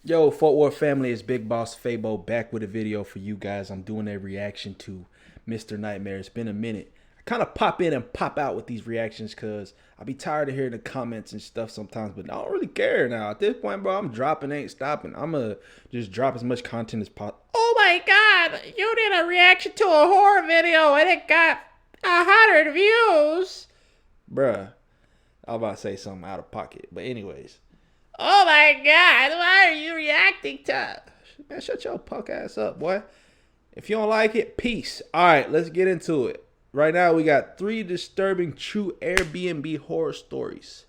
Yo, Fort Worth family, it's Big Boss Fabo back with a video for you guys. I'm doing a reaction to Mr. Nightmare. It's been a minute. I kind of pop in and pop out with these reactions because I be tired of hearing the comments and stuff sometimes, but I don't really care now. At this point, bro, I'm dropping, ain't stopping. I'm going to just drop as much content as possible. Oh my God, you did a reaction to a horror video and it got 100 views. Bruh, I was about to say something out of pocket, but anyways. Oh my God, why are you reacting to? Man, shut your punk ass up, boy. If you don't like it, peace. All right, let's get into it. Right now, we got 3 disturbing true Airbnb horror stories.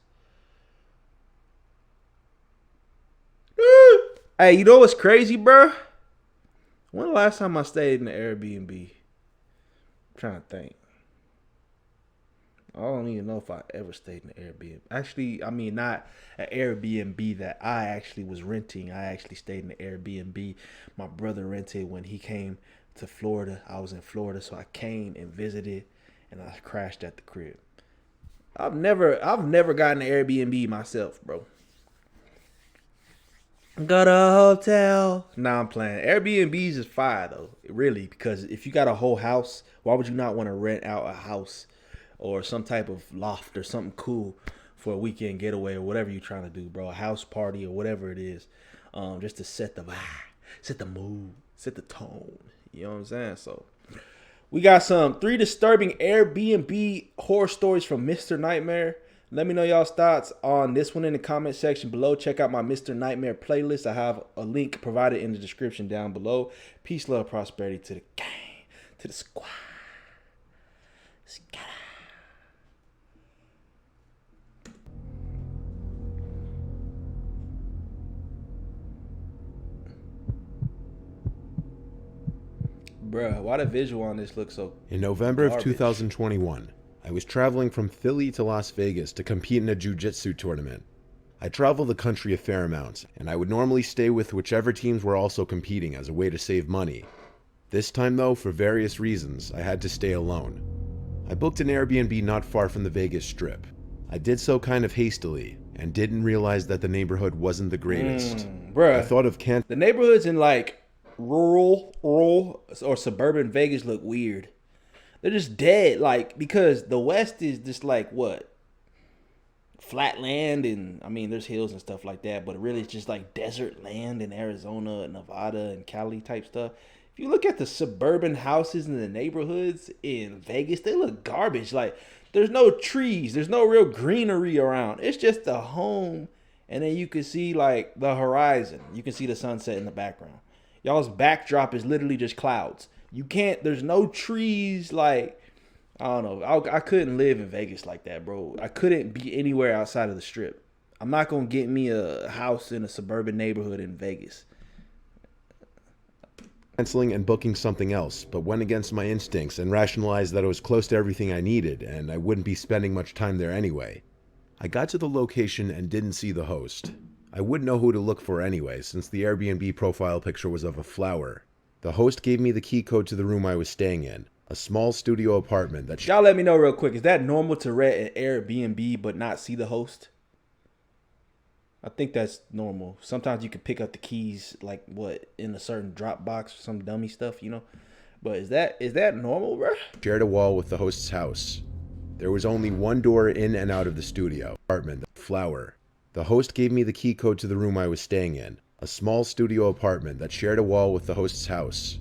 Hey, you know what's crazy, bro? When the last time I stayed in the Airbnb? I'm trying to think. I don't even know if I ever stayed in an Airbnb. Actually, I mean, not an Airbnb that I actually was renting. I actually stayed in the Airbnb my brother rented when he came to Florida. I was in Florida, so I came and visited, and I crashed at the crib. I've never gotten an Airbnb myself, bro. Got a hotel. Nah, I'm playing. Airbnbs is fire though, really, because if you got a whole house, why would you not want to rent out a house or some type of loft or something cool for a weekend getaway or whatever you're trying to do, bro? A house party or whatever it is, just to set the vibe, set the mood, set the tone. You know what I'm saying? So we got some 3 disturbing Airbnb horror stories from Mr. Nightmare. Let me know y'all's thoughts on this one in the comment section below. Check out my Mr. Nightmare playlist. I have a link provided in the description down below. Peace, love, prosperity to the gang, to the squad. Bruh, why the visual on this looks so In November garbage? of 2021, I was traveling from Philly to Las Vegas to compete in a jiu-jitsu tournament. I traveled the country a fair amount, and I would normally stay with whichever teams were also competing as a way to save money. This time though, for various reasons, I had to stay alone. I booked an Airbnb not far from the Vegas Strip. I did so kind of hastily, and didn't realize that the neighborhood wasn't the greatest. Bruh, I thought of the neighborhoods in like rural or suburban Vegas look weird. They're just dead, like, because the West is just like what? Flat land, and I mean there's hills and stuff like that, but really it's just like desert land in Arizona and Nevada and Cali type stuff. If you look at the suburban houses in the neighborhoods in Vegas, they look garbage. Like, there's no trees, there's no real greenery around. It's just a home, and then you can see like the horizon. You can see the sunset in the background. Y'all's backdrop is literally just clouds. You can't, there's no trees. Like, I don't know. I couldn't live in Vegas like that, bro. I couldn't be anywhere outside of the Strip. I'm not going to get me a house in a suburban neighborhood in Vegas. Canceling and booking something else, but went against my instincts and rationalized that it was close to everything I needed and I wouldn't be spending much time there anyway. I got to the location and didn't see the host. I wouldn't know who to look for anyway, since the Airbnb profile picture was of a flower. The host gave me the key code to the room I was staying in, a small studio apartment that Y'all let me know real quick. Is that normal to rent an Airbnb but not see the host? I think that's normal. Sometimes you can pick up the keys, like what, in a certain Dropbox or some dummy stuff, you know. But is that normal, bro? shared a wall with the host's house. There was only one door in and out of the studio apartment, the flower. The host gave me the key code to the room I was staying in, a small studio apartment that shared a wall with the host's house.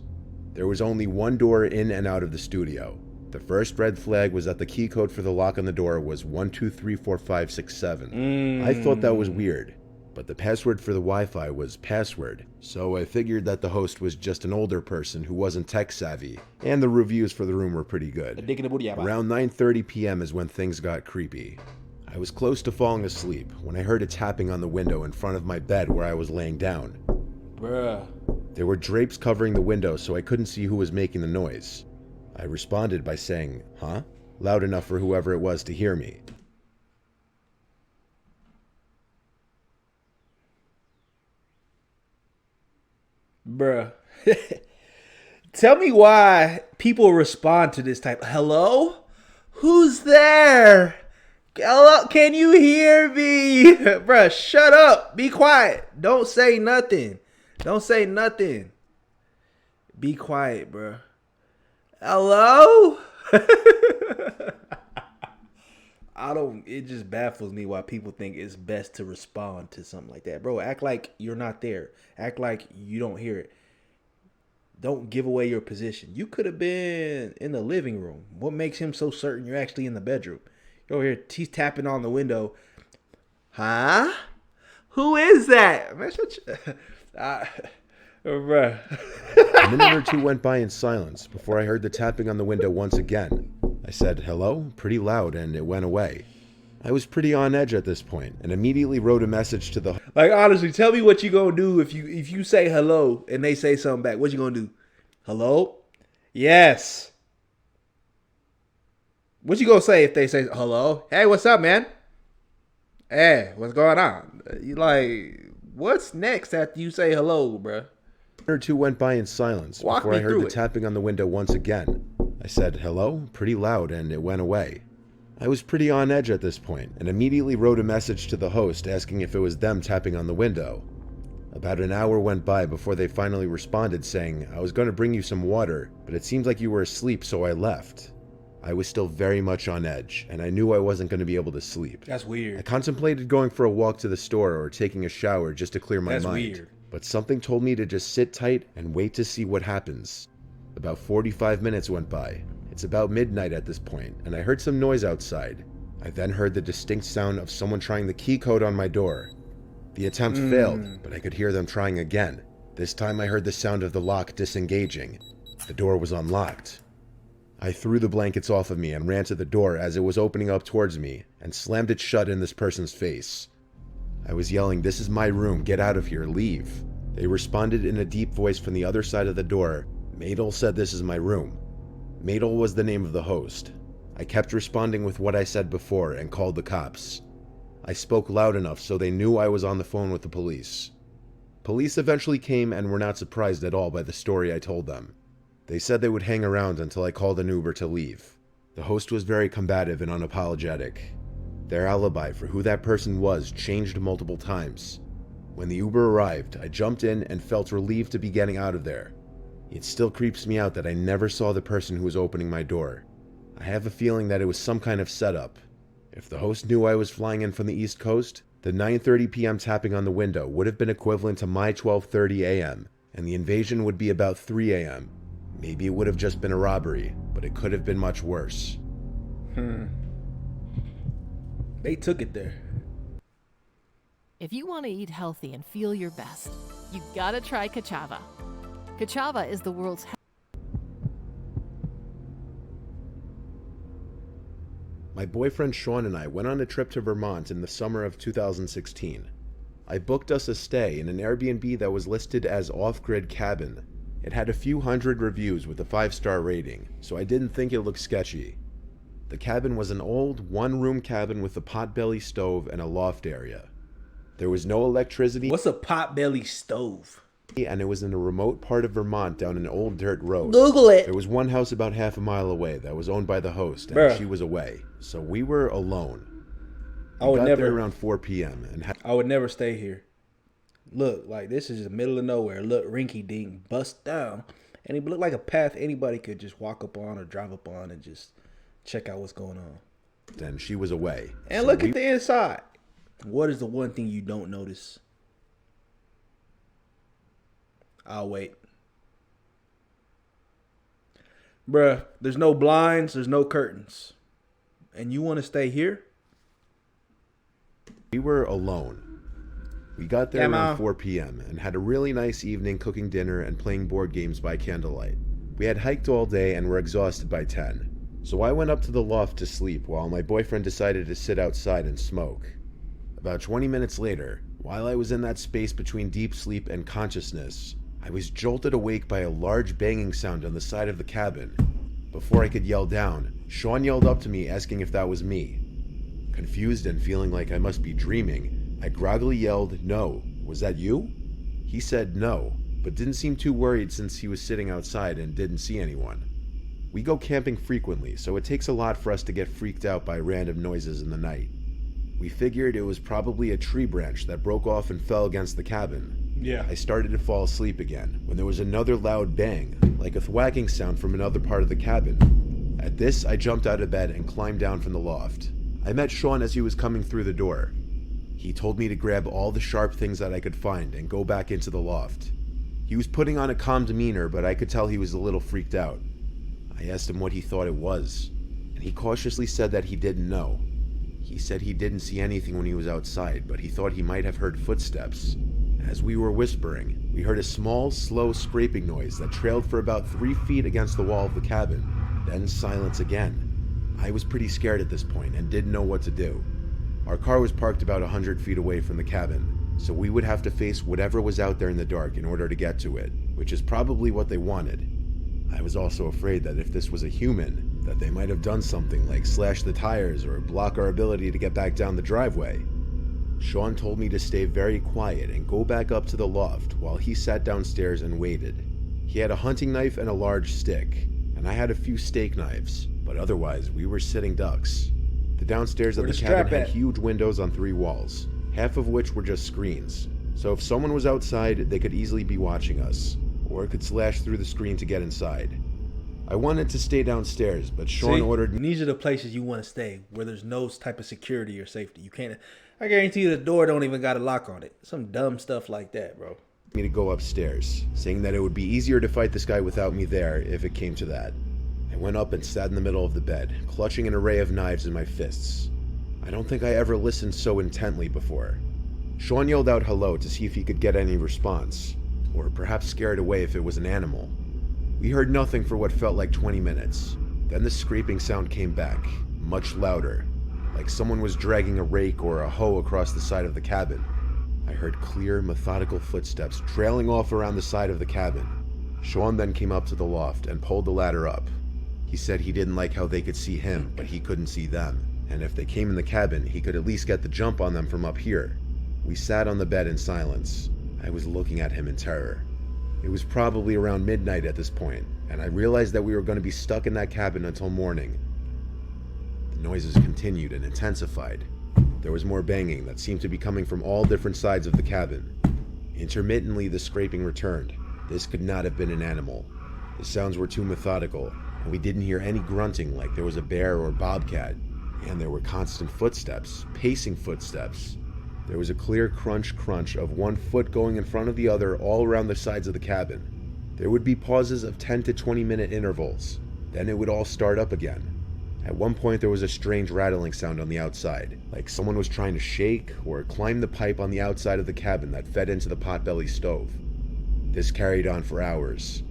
There was only one door in and out of the studio. The first red flag was that the key code for the lock on the door was 1234567. I thought that was weird, but the password for the Wi-Fi was password, so I figured that the host was just an older person who wasn't tech savvy, and the reviews for the room were pretty good. Around 9:30 p.m. is when things got creepy. I was close to falling asleep when I heard a tapping on the window in front of my bed where I was laying down. Bruh. There were drapes covering the window, so I couldn't see who was making the noise. I responded by saying, "Huh?" loud enough for whoever it was to hear me. Bruh. Tell me why people respond to this type. Hello? Who's there? Hello, can you hear me? Bruh, shut up. Be quiet. Don't say nothing. Don't say nothing. Be quiet, bruh. Hello? It just baffles me why people think it's best to respond to something like that. Bro, act like you're not there. Act like you don't hear it. Don't give away your position. You could have been in the living room. What makes him so certain you're actually in the bedroom? You're over here, he's tapping on the window. Huh? Who is that? Man, bruh. A minute or two went by in silence before I heard the tapping on the window once again. I said, hello, pretty loud, and it went away. I was pretty on edge at this point and immediately wrote a message to the... Like, honestly, tell me what you gonna do if you say hello and they say something back. What you gonna do? Hello? Yes. What you gonna say if they say hello? Hey, what's up, man? Hey, what's going on? You like, what's next after you say hello, bruh? Or two went by in silence before I heard the tapping on the window once again. I said, hello, pretty loud, and it went away. I was pretty on edge at this point and immediately wrote a message to the host asking if it was them tapping on the window. About an hour went by before they finally responded saying, I was going to bring you some water, but it seemed like you were asleep, so I left. I was still very much on edge, and I knew I wasn't going to be able to sleep. That's weird. I contemplated going for a walk to the store or taking a shower just to clear my mind. That's weird. But something told me to just sit tight and wait to see what happens. About 45 minutes went by. It's about midnight at this point, and I heard some noise outside. I then heard the distinct sound of someone trying the key code on my door. The attempt failed, but I could hear them trying again. This time I heard the sound of the lock disengaging. The door was unlocked. I threw the blankets off of me and ran to the door as it was opening up towards me and slammed it shut in this person's face. I was yelling, "This is my room, get out of here, leave." They responded in a deep voice from the other side of the door. Madel said this is my room. Madel was the name of the host. I kept responding with what I said before and called the cops. I spoke loud enough so they knew I was on the phone with the police. Police eventually came and were not surprised at all by the story I told them. They said they would hang around until I called an Uber to leave. The host was very combative and unapologetic. Their alibi for who that person was changed multiple times. When the Uber arrived, I jumped in and felt relieved to be getting out of there. It still creeps me out that I never saw the person who was opening my door. I have a feeling that it was some kind of setup. If the host knew I was flying in from the East Coast, the 9:30 p.m. tapping on the window would have been equivalent to my 12:30 a.m., and the invasion would be about 3 a.m. Maybe it would have just been a robbery, but it could have been much worse. They took it there. If you want to eat healthy and feel your best, you gotta try Kachava. Kachava is the world's My boyfriend Sean and I went on a trip to Vermont in the summer of 2016. I booked us a stay in an Airbnb that was listed as off-grid cabin. It had a few hundred reviews with a 5-star rating, so I didn't think it looked sketchy. The cabin was an old, one-room cabin with a potbelly stove and a loft area. There was no electricity. What's a potbelly stove? And it was in a remote part of Vermont down an old dirt road. Google it. There was one house about half a mile away that was owned by the host, and Bruh. she was away, so we were alone. I would got never there around 4 p.m. and I would never stay here. Look, like this is the middle of nowhere. Look, rinky dink, bust down, and it looked like a path anybody could just walk up on or drive up on and just check out what's going on. then she was away. And So look we- at the inside. What is the one thing you don't notice? I'll wait. Bruh, there's no blinds, there's no curtains. And you want to stay here? We were alone. We got there Yeah, around Ma. 4 p.m. and had a really nice evening cooking dinner and playing board games by candlelight. We had hiked all day and were exhausted by 10. So I went up to the loft to sleep while my boyfriend decided to sit outside and smoke. About 20 minutes later, while I was in that space between deep sleep and consciousness, I was jolted awake by a large banging sound on the side of the cabin. Before I could yell down, Sean yelled up to me asking if that was me. Confused and feeling like I must be dreaming, I groggily yelled, "No, was that you?" He said no, but didn't seem too worried since he was sitting outside and didn't see anyone. We go camping frequently, so it takes a lot for us to get freaked out by random noises in the night. We figured it was probably a tree branch that broke off and fell against the cabin. Yeah. I started to fall asleep again when there was another loud bang, like a thwacking sound from another part of the cabin. At this, I jumped out of bed and climbed down from the loft. I met Sean as he was coming through the door. He told me to grab all the sharp things that I could find and go back into the loft. He was putting on a calm demeanor, but I could tell he was a little freaked out. I asked him what he thought it was, and he cautiously said that he didn't know. He said he didn't see anything when he was outside, but he thought he might have heard footsteps. As we were whispering, we heard a small, slow scraping noise that trailed for about 3 feet against the wall of the cabin, then silence again. I was pretty scared at this point and didn't know what to do. Our car was parked about 100 feet away from the cabin, so we would have to face whatever was out there in the dark in order to get to it, which is probably what they wanted. I was also afraid that if this was a human, that they might have done something like slash the tires or block our ability to get back down the driveway. Sean told me to stay very quiet and go back up to the loft while he sat downstairs and waited. He had a hunting knife and a large stick, and I had a few steak knives, but otherwise we were sitting ducks. The downstairs of the cabin had huge windows on 3 walls, half of which were just screens. So if someone was outside, they could easily be watching us, or could slash through the screen to get inside. I wanted to stay downstairs, but Sean ordered me. These are the places you want to stay, where there's no type of security or safety. You can't. I guarantee you the door don't even got a lock on it. Some dumb stuff like that, bro. Me to go upstairs, saying that it would be easier to fight this guy without me there if it came to that. I went up and sat in the middle of the bed, clutching an array of knives in my fists. I don't think I ever listened so intently before. Sean yelled out hello to see if he could get any response, or perhaps scare it away if it was an animal. We heard nothing for what felt like 20 minutes. Then the scraping sound came back, much louder, like someone was dragging a rake or a hoe across the side of the cabin. I heard clear, methodical footsteps trailing off around the side of the cabin. Sean then came up to the loft and pulled the ladder up. He said he didn't like how they could see him, but he couldn't see them, and if they came in the cabin, he could at least get the jump on them from up here. We sat on the bed in silence. I was looking at him in terror. It was probably around midnight at this point, and I realized that we were going to be stuck in that cabin until morning. The noises continued and intensified. There was more banging that seemed to be coming from all different sides of the cabin. Intermittently, the scraping returned. This could not have been an animal. The sounds were too methodical, and we didn't hear any grunting like there was a bear or bobcat. And there were constant footsteps, pacing footsteps. There was a clear crunch of one foot going in front of the other all around the sides of the cabin. There would be pauses of 10 to 20 minute intervals. Then it would all start up again. At one point there was a strange rattling sound on the outside, like someone was trying to shake or climb the pipe on the outside of the cabin that fed into the potbelly stove. This carried on for hours.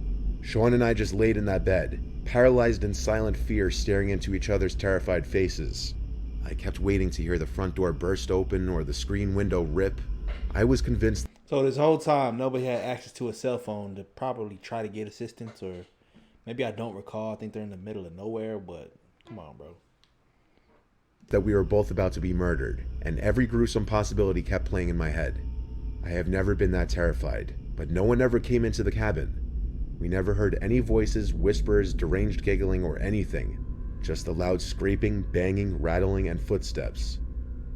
Sean and I just laid in that bed, paralyzed in silent fear, staring into each other's terrified faces. I kept waiting to hear the front door burst open or the screen window rip. I was convinced. So this whole time, nobody had access to a cell phone to probably try to get assistance, or maybe I don't recall. I think they're in the middle of nowhere, but come on, bro. That we were both about to be murdered, and every gruesome possibility kept playing in my head. I have never been that terrified, but no one ever came into the cabin. We never heard any voices, whispers, deranged giggling, or anything. Just the loud scraping, banging, rattling, and footsteps.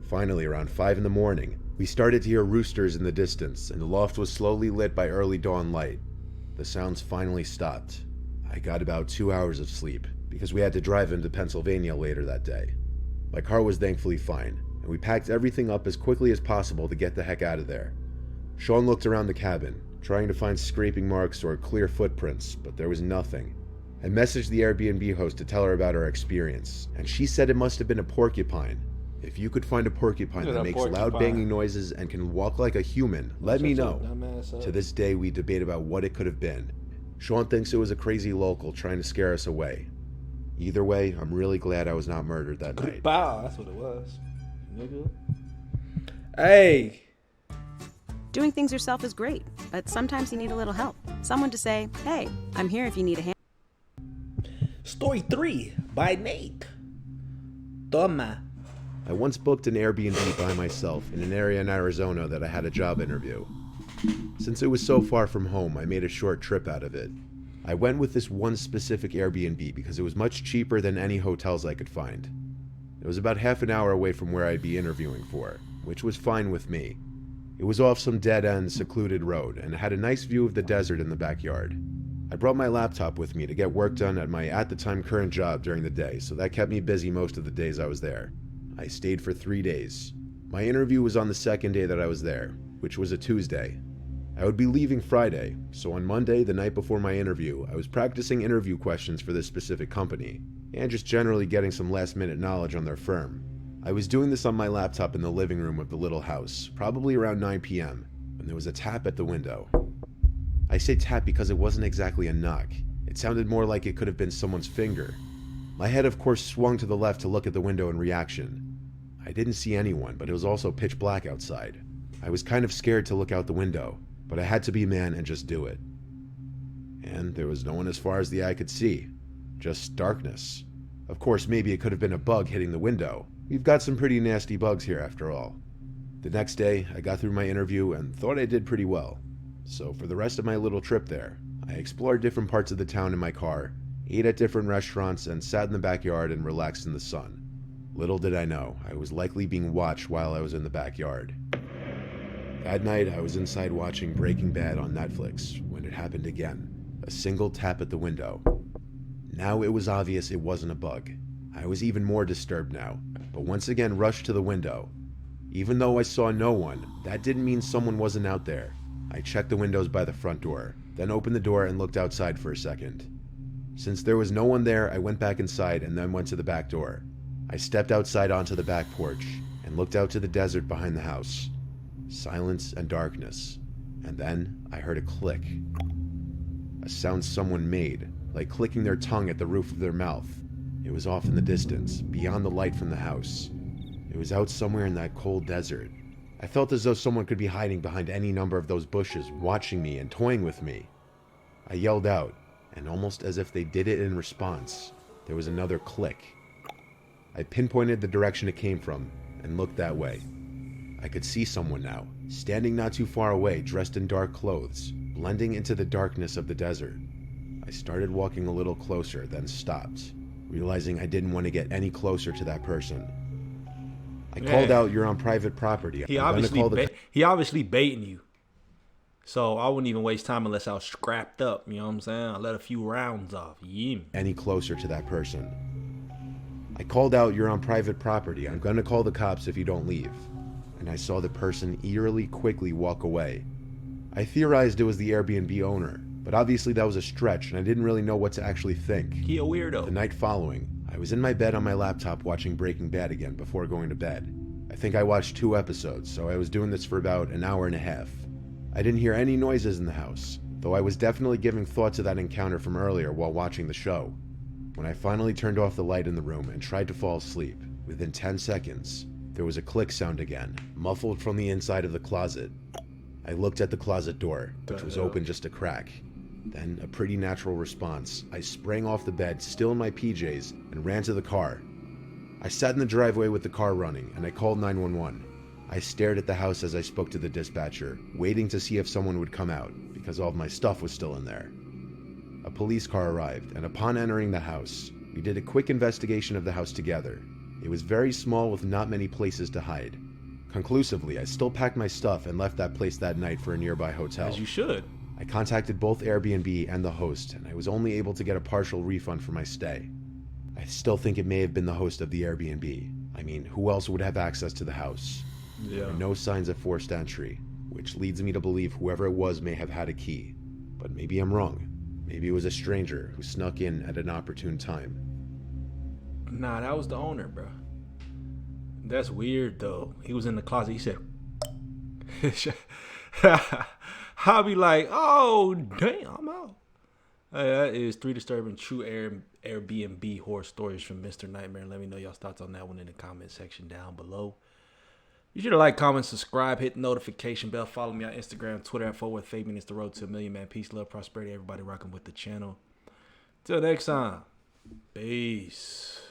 Finally, around 5 in the morning, we started to hear roosters in the distance, and the loft was slowly lit by early dawn light. The sounds finally stopped. I got about 2 hours of sleep, because we had to drive into Pennsylvania later that day. My car was thankfully fine, and we packed everything up as quickly as possible to get the heck out of there. Sean looked around the cabin, trying to find scraping marks or clear footprints, but there was nothing. I messaged the Airbnb host to tell her about our experience, and she said it must have been a porcupine. If you could find a porcupine that makes loud banging noises and can walk like a human, let me know. To this day, we debate about what it could have been. Sean thinks it was a crazy local trying to scare us away. Either way, I'm really glad I was not murdered that night. Bow, that's what it was. Nigga. Hey! Doing things yourself is great, but sometimes you need a little help. Someone to say, hey, I'm here if you need a hand. Story 3 by Nate. Toma. I once booked an Airbnb by myself in an area in Arizona that I had a job interview. Since it was so far from home, I made a short trip out of it. I went with this one specific Airbnb because it was much cheaper than any hotels I could find. It was about half an hour away from where I'd be interviewing for, which was fine with me. It was off some dead-end, secluded road and had a nice view of the desert in the backyard. I brought my laptop with me to get work done at my at-the-time current job during the day, so that kept me busy most of the days I was there. I stayed for 3 days. My interview was on the second day that I was there, which was a Tuesday. I would be leaving Friday, so on Monday, the night before my interview, I was practicing interview questions for this specific company, and just generally getting some last-minute knowledge on their firm. I was doing this on my laptop in the living room of the little house, probably around 9 p.m., when there was a tap at the window. I say tap because it wasn't exactly a knock. It sounded more like it could have been someone's finger. My head, of course, swung to the left to look at the window in reaction. I didn't see anyone, but it was also pitch black outside. I was kind of scared to look out the window, but I had to be a man and just do it. And there was no one as far as the eye could see. Just darkness. Of course, maybe it could have been a bug hitting the window. We've got some pretty nasty bugs here after all. The next day, I got through my interview and thought I did pretty well. So for the rest of my little trip there, I explored different parts of the town in my car, ate at different restaurants, and sat in the backyard and relaxed in the sun. Little did I know, I was likely being watched while I was in the backyard. That night, I was inside watching Breaking Bad on Netflix when it happened again. A single tap at the window. Now it was obvious it wasn't a bug. I was even more disturbed now, but once again rushed to the window. Even though I saw no one, that didn't mean someone wasn't out there. I checked the windows by the front door, then opened the door and looked outside for a second. Since there was no one there, I went back inside and then went to the back door. I stepped outside onto the back porch and looked out to the desert behind the house. Silence and darkness. And then I heard a click. A sound someone made, like clicking their tongue at the roof of their mouth. It was off in the distance, beyond the light from the house. It was out somewhere in that cold desert. I felt as though someone could be hiding behind any number of those bushes, watching me and toying with me. I yelled out, and almost as if they did it in response, there was another click. I pinpointed the direction it came from, and looked that way. I could see someone now, standing not too far away, dressed in dark clothes, blending into the darkness of the desert. I started walking a little closer, then stopped, realizing I didn't want to get any closer to that person. I called out, "You're on private property." He obviously baiting you. So I wouldn't even waste time unless I was scrapped up. You know what I'm saying? I let a few rounds off. Yeah. Any closer to that person. I called out, "You're on private property. I'm gonna call the cops if you don't leave." And I saw the person eerily quickly walk away. I theorized it was the Airbnb owner, but obviously that was a stretch and I didn't really know what to actually think. He a weirdo. The night following, I was in my bed on my laptop watching Breaking Bad again before going to bed. I think I watched 2 episodes, so I was doing this for about an hour and a half. I didn't hear any noises in the house, though I was definitely giving thought to that encounter from earlier while watching the show. When I finally turned off the light in the room and tried to fall asleep, within 10 seconds, there was a click sound again, muffled from the inside of the closet. I looked at the closet door, which was open just a crack. Then, a pretty natural response, I sprang off the bed, still in my PJs, and ran to the car. I sat in the driveway with the car running, and I called 911. I stared at the house as I spoke to the dispatcher, waiting to see if someone would come out, because all of my stuff was still in there. A police car arrived, and upon entering the house, we did a quick investigation of the house together. It was very small with not many places to hide. Conclusively, I still packed my stuff and left that place that night for a nearby hotel. As you should. I contacted both Airbnb and the host, and I was only able to get a partial refund for my stay. I still think it may have been the host of the Airbnb. I mean, who else would have access to the house? Yeah. There are no signs of forced entry, which leads me to believe whoever it was may have had a key. But maybe I'm wrong. Maybe it was a stranger who snuck in at an opportune time. Nah, that was the owner, bro. That's weird, though. He was in the closet. He said, I'll be like, oh, damn, I'm out. That is 3 disturbing true Airbnb horror stories from Mr. Nightmare. Let me know y'all's thoughts on that one in the comment section down below. Be sure to like, comment, subscribe, hit the notification bell. Follow me on Instagram, Twitter at FortWorthFabian. It's the road to 1 million, man. Peace, love, prosperity. Everybody rocking with the channel. Till next time. Peace.